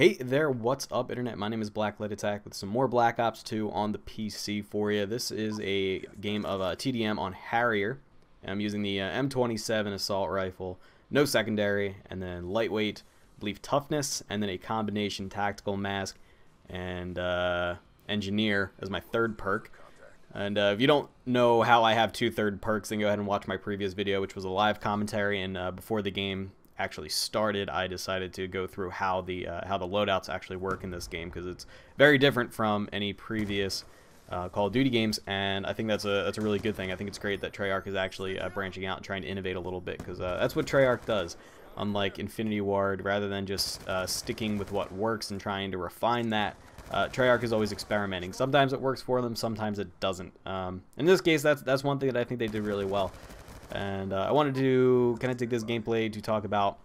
Hey there, what's up internet? My name is BlackLightAttack with some more Black Ops 2 on the PC for you. This is a game of TDM on Harrier. I'm using the M27 assault rifle, no secondary, and then lightweight, I believe toughness, and then a combination tactical mask and engineer as my third perk. And if you don't know how I have two third perks, then go ahead and watch my previous video, which was a live commentary, and before the game actually started, I decided to go through how the loadouts actually work in this game, because it's very different from any previous Call of Duty games, and I think that's a really good thing. I think it's great that Treyarch is actually branching out and trying to innovate a little bit, because that's what Treyarch does. Unlike Infinity Ward, rather than just sticking with what works and trying to refine that, Treyarch is always experimenting. Sometimes it works for them, sometimes it doesn't. In this case, that's one thing that I think they did really well. And I wanted to kind of take this gameplay to talk about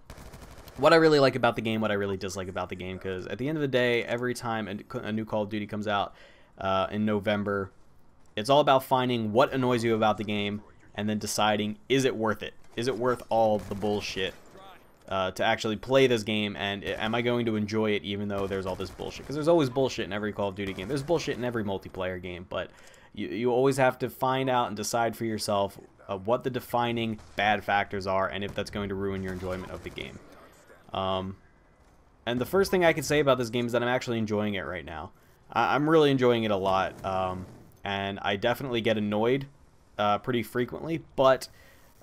what I really like about the game, what I really dislike about the game, because at the end of the day, every time a new Call of Duty comes out in November, it's all about finding what annoys you about the game and then deciding, is it worth it? Is it worth all the bullshit to actually play this game, and am I going to enjoy it even though there's all this bullshit? Because there's always bullshit in every Call of Duty game. There's bullshit in every multiplayer game, but you always have to find out and decide for yourself what the defining bad factors are, and if that's going to ruin your enjoyment of the game. And the first thing I can say about this game is that I'm actually enjoying it right now. I'm really enjoying it a lot, and I definitely get annoyed pretty frequently, but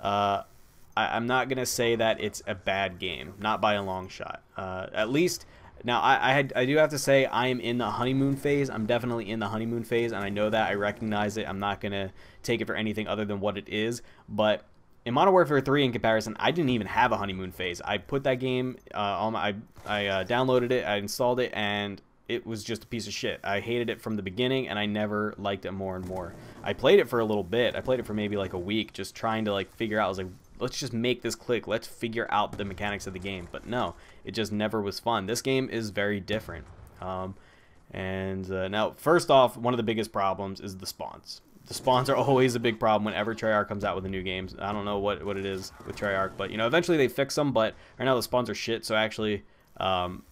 I'm not going to say that it's a bad game, not by a long shot. At least, now I do have to say I am in the honeymoon phase. I'm definitely in the honeymoon phase, and I know that. I recognize it. I'm not going to take it for anything other than what it is, but in Modern Warfare 3, in comparison, I didn't even have a honeymoon phase. I put that game I downloaded it, I installed it, and it was just a piece of shit. I hated it from the beginning, and I never liked it more and more. I played it for a little bit. I played it for maybe like a week, just trying to like figure out. I was like, let's just make this click. Let's figure out the mechanics of the game. But no, it just never was fun. This game is very different. Now, first off, one of the biggest problems is the spawns. The spawns are always a big problem whenever Treyarch comes out with a new game. I don't know what it is with Treyarch, but you know, eventually they fix them. But right now the spawns are shit. So actually,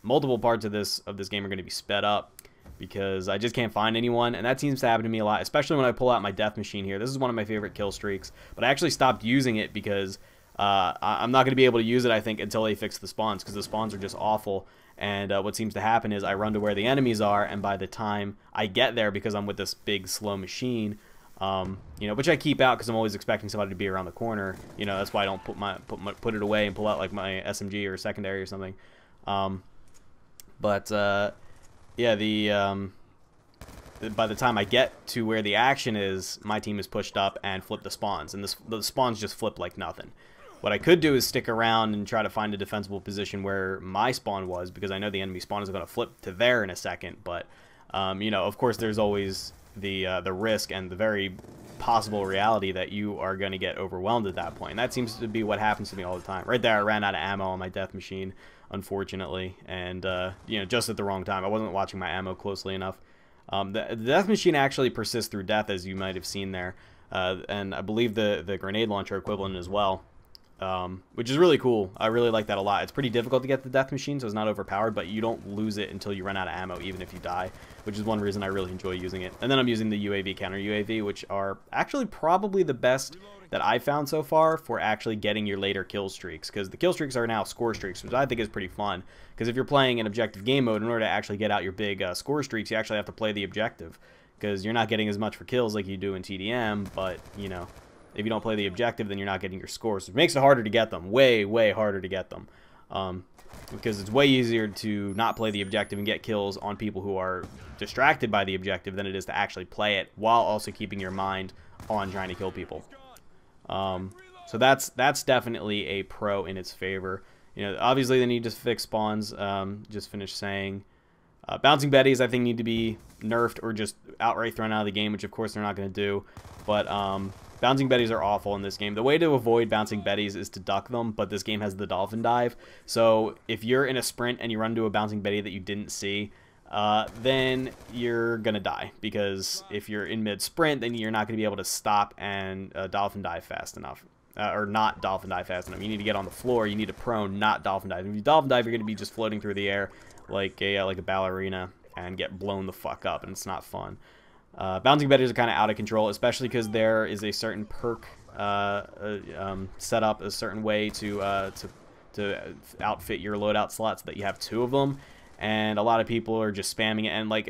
multiple parts of this game are going to be sped up because I just can't find anyone, and that seems to happen to me a lot, especially when I pull out my death machine here. This is one of my favorite kill streaks, but I actually stopped using it because I'm not going to be able to use it, I think, until they fix the spawns, because the spawns are just awful. And what seems to happen is I run to where the enemies are, and by the time I get there, because I'm with this big slow machine, you know, which I keep out because I'm always expecting somebody to be around the corner. You know, that's why I don't put it away and pull out like my SMG or secondary or something. Yeah, by the time I get to where the action is, my team is pushed up and flip the spawns, and the spawns just flip like nothing. What I could do is stick around and try to find a defensible position where my spawn was, because I know the enemy spawn is going to flip to there in a second. But you know, of course, there's always the risk and the very possible reality that you are going to get overwhelmed at that point. And that seems to be what happens to me all the time. Right there, I ran out of ammo on my death machine, unfortunately, and you know, just at the wrong time. I wasn't watching my ammo closely enough. The death machine actually persists through death, as you might have seen there, and I believe the grenade launcher equivalent as well. Which is really cool. I really like that a lot. It's pretty difficult to get the death machine, so it's not overpowered, but you don't lose it until you run out of ammo, even if you die, which is one reason I really enjoy using it. And then I'm using the UAV, counter UAV, which are actually probably the best that I've found so far for actually getting your later kill streaks, because the kill streaks are now score streaks, which I think is pretty fun, because if you're playing an objective game mode, in order to actually get out your big score streaks, you actually have to play the objective, because you're not getting as much for kills like you do in TDM, but, you know, if you don't play the objective, then you're not getting your scores. It makes it harder to get them. Way, way harder to get them. Because it's way easier to not play the objective and get kills on people who are distracted by the objective than it is to actually play it while also keeping your mind on trying to kill people. So that's definitely a pro in its favor. You know, obviously they need to fix spawns. Just finished saying. Bouncing Betties, I think, need to be nerfed or just outright thrown out of the game, which of course they're not going to do. But bouncing Betties are awful in this game. The way to avoid bouncing Betties is to duck them, but this game has the dolphin dive. So if you're in a sprint and you run into a bouncing Betty that you didn't see, then you're going to die. Because if you're in mid-sprint, then you're not going to be able to stop and dolphin dive fast enough. Or not dolphin dive fast enough. You need to get on the floor. You need to prone, not dolphin dive. If you dolphin dive, you're going to be just floating through the air like a ballerina and get blown the fuck up, and it's not fun. Bouncing betties are kind of out of control, especially because there is a certain perk set up a certain way to outfit your loadout slots, so that you have 2 of them. And a lot of people are just spamming it, and like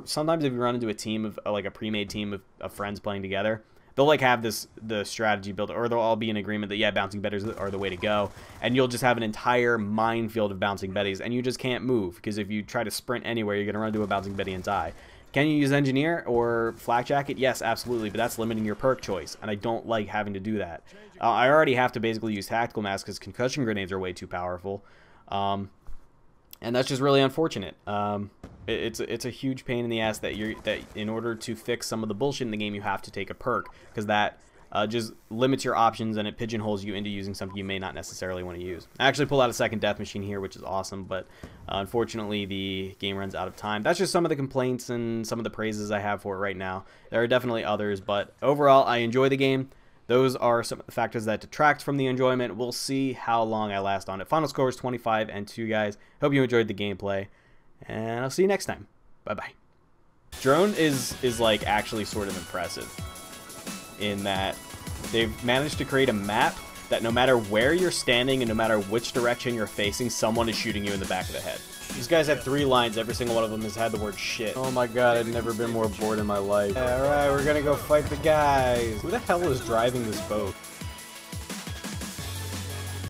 sometimes if you run into a team of like a pre-made team of friends playing together, they'll like have the strategy built, or they'll all be in agreement that, yeah, bouncing betties are the way to go, and you'll just have an entire minefield of bouncing betties, and you just can't move, because if you try to sprint anywhere, you're gonna run into a bouncing betty and die. Can you use engineer or flak jacket? Yes, absolutely, but that's limiting your perk choice, and I don't like having to do that. I already have to basically use tactical mask because concussion grenades are way too powerful. And that's just really unfortunate. It's a huge pain in the ass that in order to fix some of the bullshit in the game, you have to take a perk, because that just limits your options, and it pigeonholes you into using something you may not necessarily want to use. I actually pulled out a second death machine here, which is awesome, but unfortunately the game runs out of time. That's just some of the complaints and some of the praises I have for it right now. There are definitely others, but overall I enjoy the game. Those are some of the factors that detract from the enjoyment. We'll see how long I last on it. Final score is 25-2, guys. Hope you enjoyed the gameplay, and I'll see you next time. Bye-bye. Drone is like actually sort of impressive in that they've managed to create a map that no matter where you're standing and no matter which direction you're facing, someone is shooting you in the back of the head. These guys have 3 lines. Every single one of them has had the word shit. Oh my god, I've never been more bored in my life. Alright, we're gonna go fight the guys. Who the hell is driving this boat?